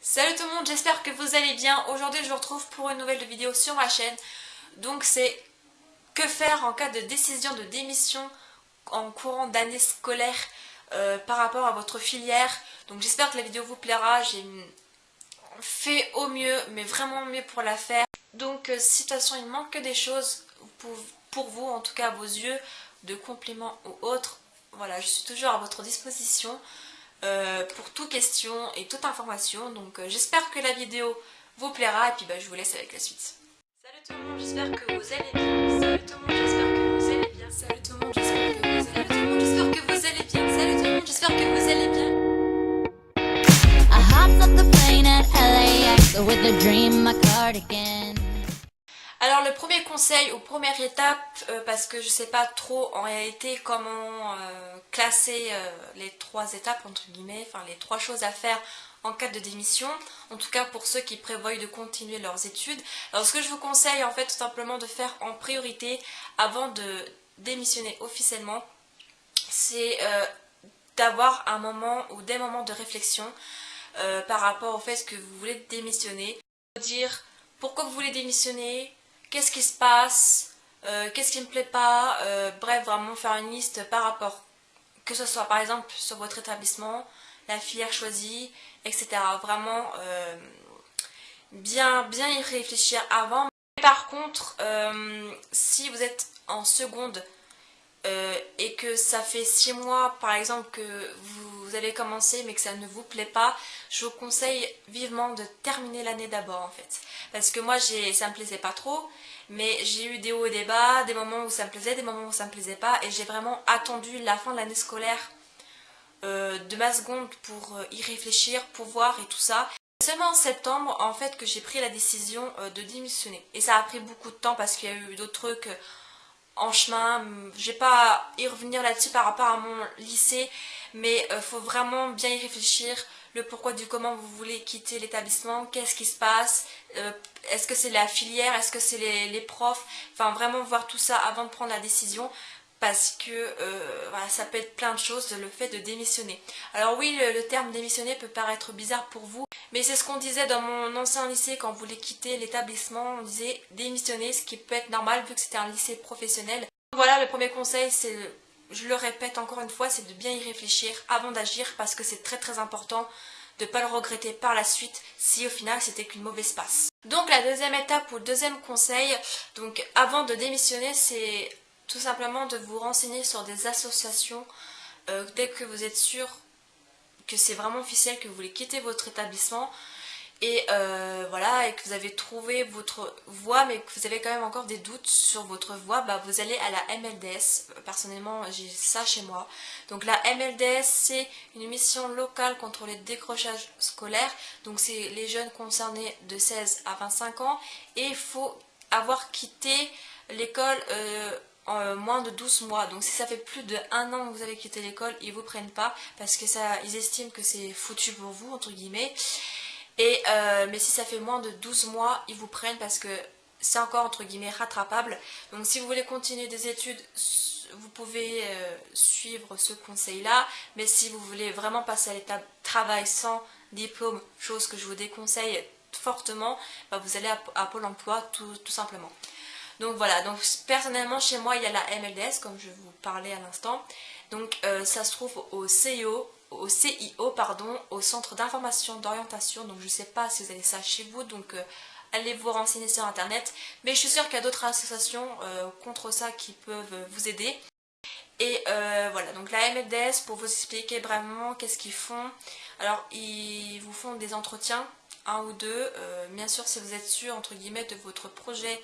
Salut tout le monde, j'espère que vous allez bien. Aujourd'hui je vous retrouve pour une nouvelle vidéo sur ma chaîne. Donc c'est que faire en cas de décision de démission en courant d'année scolaire par rapport à votre filière. Donc j'espère que la vidéo vous plaira. J'ai fait au mieux, mais vraiment mieux pour la faire. Donc si de toute façon il manque que des choses pour vous, en tout cas à vos yeux, de compliments ou autres, voilà, je suis toujours à votre disposition. Pour toute question et toute information. Donc j'espère que la vidéo vous plaira et puis je vous laisse avec la suite. Salut tout le monde, j'espère que vous allez bien. Salut tout le monde, j'espère que vous allez bien. Salut tout le monde, j'espère que vous allez bien. Salut tout le monde, j'espère que vous allez bien. Salut tout le monde, j'espère que vous allez bien. I hopped off the plane at LAX with a dream, my cardigan. Alors le premier conseil ou première étape, parce que je sais pas trop en réalité comment classer les trois étapes entre guillemets, enfin les trois choses à faire en cas de démission, en tout cas pour ceux qui prévoient de continuer leurs études. Alors ce que je vous conseille en fait tout simplement de faire en priorité avant de démissionner officiellement, c'est d'avoir un moment ou des moments de réflexion par rapport au fait que vous voulez démissionner. Dire pourquoi vous voulez démissionner, qu'est-ce qui se passe, qu'est-ce qui ne me plaît pas, bref, vraiment faire une liste par rapport, que ce soit par exemple sur votre établissement, la filière choisie, etc. Vraiment bien y réfléchir avant. Par contre, si vous êtes en seconde et que ça fait 6 mois par exemple que vous avez commencé mais que ça ne vous plaît pas, je vous conseille vivement de terminer l'année d'abord en fait. Parce que moi ça me plaisait pas trop, mais j'ai eu des hauts et des bas, des moments où ça me plaisait, des moments où ça me plaisait pas, et j'ai vraiment attendu la fin de l'année scolaire de ma seconde pour y réfléchir, pour voir et tout ça. C'est seulement en septembre en fait que j'ai pris la décision de démissionner. Et ça a pris beaucoup de temps parce qu'il y a eu d'autres trucs en chemin. Je vais pas y revenir là-dessus par rapport à mon lycée, mais faut vraiment bien y réfléchir, le pourquoi du comment vous voulez quitter l'établissement, qu'est-ce qui se passe, est-ce que c'est la filière, est-ce que c'est les profs, enfin vraiment voir tout ça avant de prendre la décision, parce que voilà, ça peut être plein de choses le fait de démissionner. Alors oui, le terme démissionner peut paraître bizarre pour vous, mais c'est ce qu'on disait dans mon ancien lycée quand on voulait quitter l'établissement, on disait démissionner, ce qui peut être normal vu que c'était un lycée professionnel. Voilà, le premier conseil, c'est, je le répète encore une fois, c'est de bien y réfléchir avant d'agir, parce que c'est très important de ne pas le regretter par la suite si au final c'était qu'une mauvaise passe. Donc la deuxième étape ou le deuxième conseil, donc avant de démissionner, c'est tout simplement de vous renseigner sur des associations dès que vous êtes sûr que c'est vraiment officiel, que vous voulez quitter votre établissement et voilà, et que vous avez trouvé votre voie mais que vous avez quand même encore des doutes sur votre voie, vous allez à la MLDS. Personnellement j'ai ça chez moi. Donc la MLDS, c'est une mission locale contre les décrochages scolaires, donc c'est les jeunes concernés de 16 à 25 ans, et il faut avoir quitté l'école en moins de 12 mois. Donc si ça fait plus de 1 an que vous avez quitté l'école, ils vous prennent pas parce que ils estiment que c'est foutu pour vous entre guillemets. Et mais si ça fait moins de 12 mois, ils vous prennent parce que c'est encore entre guillemets rattrapable. Donc si vous voulez continuer des études, vous pouvez suivre ce conseil là, mais si vous voulez vraiment passer à l'étape travail sans diplôme, chose que je vous déconseille fortement, vous allez à Pôle emploi tout simplement. Donc voilà, donc personnellement chez moi il y a la MLDS comme je vous parlais à l'instant. Donc ça se trouve au CIO, pardon, au Centre d'information d'orientation. Donc je ne sais pas si vous avez ça chez vous, donc allez vous renseigner sur internet. Mais je suis sûre qu'il y a d'autres associations contre ça qui peuvent vous aider. Et voilà, donc la MLDS, pour vous expliquer brièvement qu'est-ce qu'ils font. Alors ils vous font des entretiens, un ou deux. Bien sûr si vous êtes sûr entre guillemets de votre projet,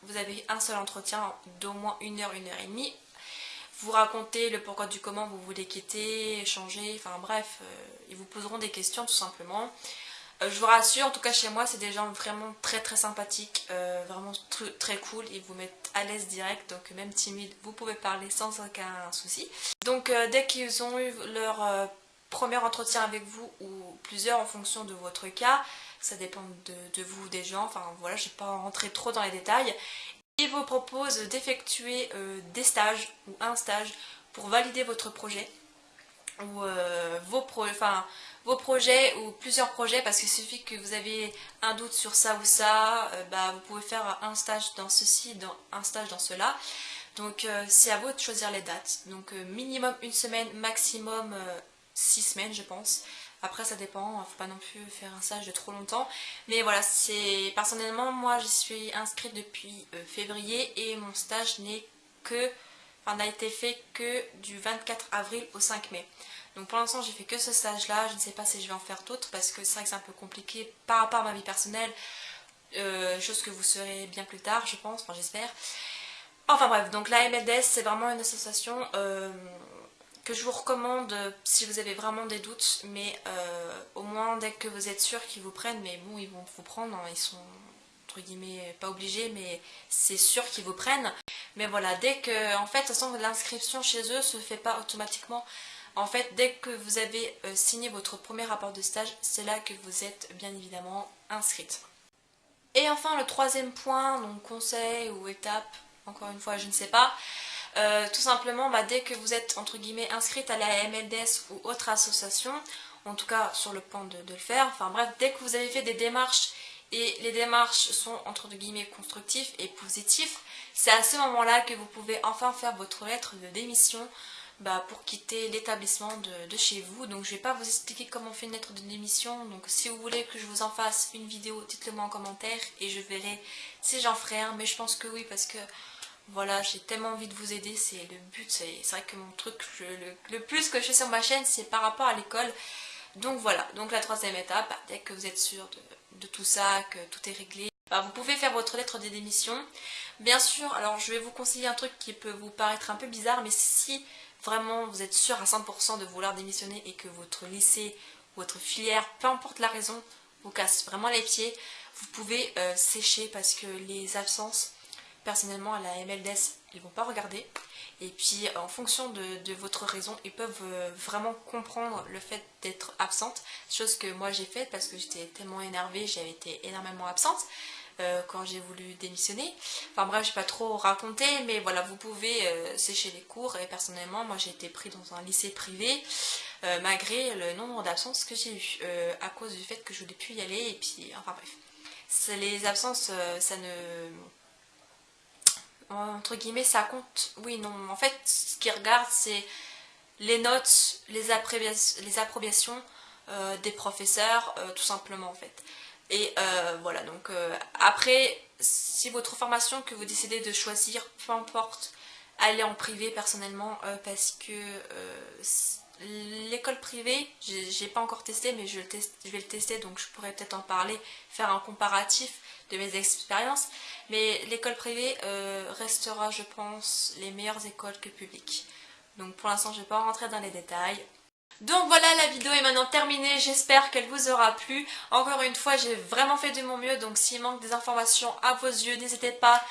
vous avez un seul entretien d'au moins 1 heure, 1 heure et demie. Vous racontez le pourquoi du comment vous voulez quitter, changer, enfin bref, ils vous poseront des questions tout simplement. Je vous rassure, en tout cas chez moi, c'est des gens vraiment très sympathiques, vraiment très cool, ils vous mettent à l'aise direct, donc même timide, vous pouvez parler sans aucun souci. Donc dès qu'ils ont eu leur premier entretien avec vous, ou plusieurs en fonction de votre cas, ça dépend de vous, des gens, enfin voilà, je ne vais pas rentrer trop dans les détails. Ils vous proposent d'effectuer des stages ou un stage pour valider votre projet. ou vos projets ou plusieurs projets, parce qu'il suffit que vous avez un doute sur ça ou ça, vous pouvez faire un stage dans ceci, un stage dans cela. Donc c'est à vous de choisir les dates. Donc minimum une semaine, maximum 6 semaines je pense. Après ça dépend, faut pas non plus faire un stage de trop longtemps. Mais voilà, c'est personnellement moi j'y suis inscrite depuis février et mon stage n'a été fait que du 24 avril au 5 mai. Donc pour l'instant j'ai fait que ce stage là, je ne sais pas si je vais en faire d'autres parce que c'est vrai que c'est un peu compliqué par rapport à ma vie personnelle, chose que vous saurez bien plus tard je pense, enfin j'espère. Enfin bref, donc la MLDS c'est vraiment une association que je vous recommande si vous avez vraiment des doutes, mais au moins dès que vous êtes sûr qu'ils vous prennent, mais bon ils vont vous prendre, hein, ils sont entre guillemets pas obligés, mais c'est sûr qu'ils vous prennent. Mais voilà, dès que, en fait, de toute façon l'inscription chez eux se fait pas automatiquement. En fait, dès que vous avez signé votre premier rapport de stage, c'est là que vous êtes bien évidemment inscrite. Et enfin le troisième point, donc conseil ou étape, encore une fois je ne sais pas, tout simplement dès que vous êtes entre guillemets inscrite à la MLDS ou autre association, en tout cas sur le point de le faire, enfin bref, dès que vous avez fait des démarches et les démarches sont entre guillemets constructives et positifs, c'est à ce moment-là que vous pouvez enfin faire votre lettre de démission pour quitter l'établissement de chez vous. Donc je ne vais pas vous expliquer comment on fait une lettre de démission, donc si vous voulez que je vous en fasse une vidéo, dites-le moi en commentaire et je verrai si j'en ferai un, mais je pense que oui parce que voilà, j'ai tellement envie de vous aider, c'est le but, c'est vrai que mon truc, le plus que je fais sur ma chaîne, c'est par rapport à l'école. Donc voilà, donc la troisième étape, dès que vous êtes sûr de tout ça, que tout est réglé, vous pouvez faire votre lettre de démission. Bien sûr, alors je vais vous conseiller un truc qui peut vous paraître un peu bizarre, mais si vraiment vous êtes sûr à 100% de vouloir démissionner et que votre lycée, votre filière, peu importe la raison, vous casse vraiment les pieds, vous pouvez sécher parce que les absences, personnellement à la MLDS, ils vont pas regarder. Et puis en fonction de votre raison, ils peuvent vraiment comprendre le fait d'être absente. Chose que moi j'ai faite parce que j'étais tellement énervée, j'avais été énormément absente quand j'ai voulu démissionner. Enfin bref, je vais pas trop raconter, mais voilà, vous pouvez sécher les cours. Et personnellement, moi j'ai été pris dans un lycée privé malgré le nombre d'absences que j'ai eu à cause du fait que je voulais plus y aller. Et puis, enfin bref, les absences, ça ne... Entre guillemets, ça compte. Oui, non. En fait, ce qu'ils regardent, c'est les notes, les approbations des professeurs, tout simplement, en fait. Et voilà, donc après, si votre formation que vous décidez de choisir, peu importe, allez en privé personnellement, parce que l'école privée, j'ai pas encore testé, mais je vais le tester, donc je pourrais peut-être en parler, faire un comparatif de mes expériences. Mais l'école privée restera, je pense, les meilleures écoles que publiques. Donc pour l'instant, je ne vais pas rentrer dans les détails. Donc voilà, la vidéo est maintenant terminée, j'espère qu'elle vous aura plu. Encore une fois, j'ai vraiment fait de mon mieux, donc s'il manque des informations à vos yeux, n'hésitez pas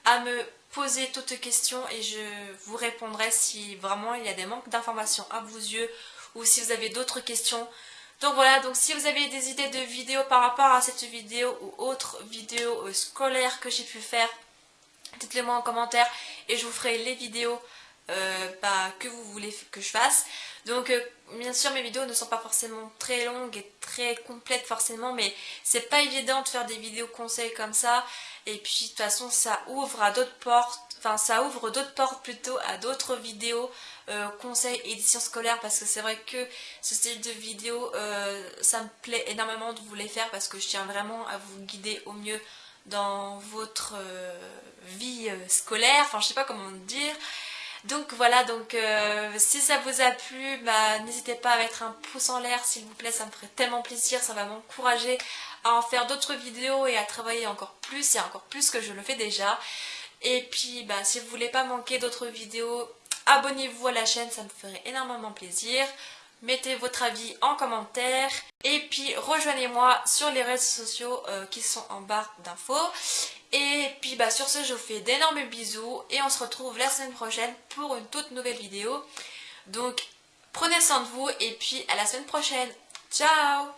à me poser toutes questions et je vous répondrai si vraiment il y a des manques d'informations à vos yeux ou si vous avez d'autres questions. Donc voilà, donc si vous avez des idées de vidéos par rapport à cette vidéo ou autres vidéos scolaires que j'ai pu faire, dites-le moi en commentaire et je vous ferai les vidéos que vous voulez que je fasse. Donc bien sûr mes vidéos ne sont pas forcément très longues et très complètes forcément, mais c'est pas évident de faire des vidéos conseils comme ça. Et puis de toute façon ça ouvre à d'autres portes, enfin ça ouvre d'autres portes plutôt à d'autres vidéos conseils édition scolaire, parce que c'est vrai que ce style de vidéo ça me plaît énormément de vous les faire parce que je tiens vraiment à vous guider au mieux dans votre vie scolaire, enfin je sais pas comment dire. Donc voilà, donc si ça vous a plu, n'hésitez pas à mettre un pouce en l'air s'il vous plaît, ça me ferait tellement plaisir, ça va m'encourager à en faire d'autres vidéos et à travailler encore plus et encore plus que je le fais déjà. Et puis si vous voulez pas manquer d'autres vidéos, abonnez-vous à la chaîne, ça me ferait énormément plaisir. Mettez votre avis en commentaire et puis rejoignez-moi sur les réseaux sociaux qui sont en barre d'infos. Et puis sur ce, je vous fais d'énormes bisous et on se retrouve la semaine prochaine pour une toute nouvelle vidéo. Donc prenez soin de vous et puis à la semaine prochaine. Ciao!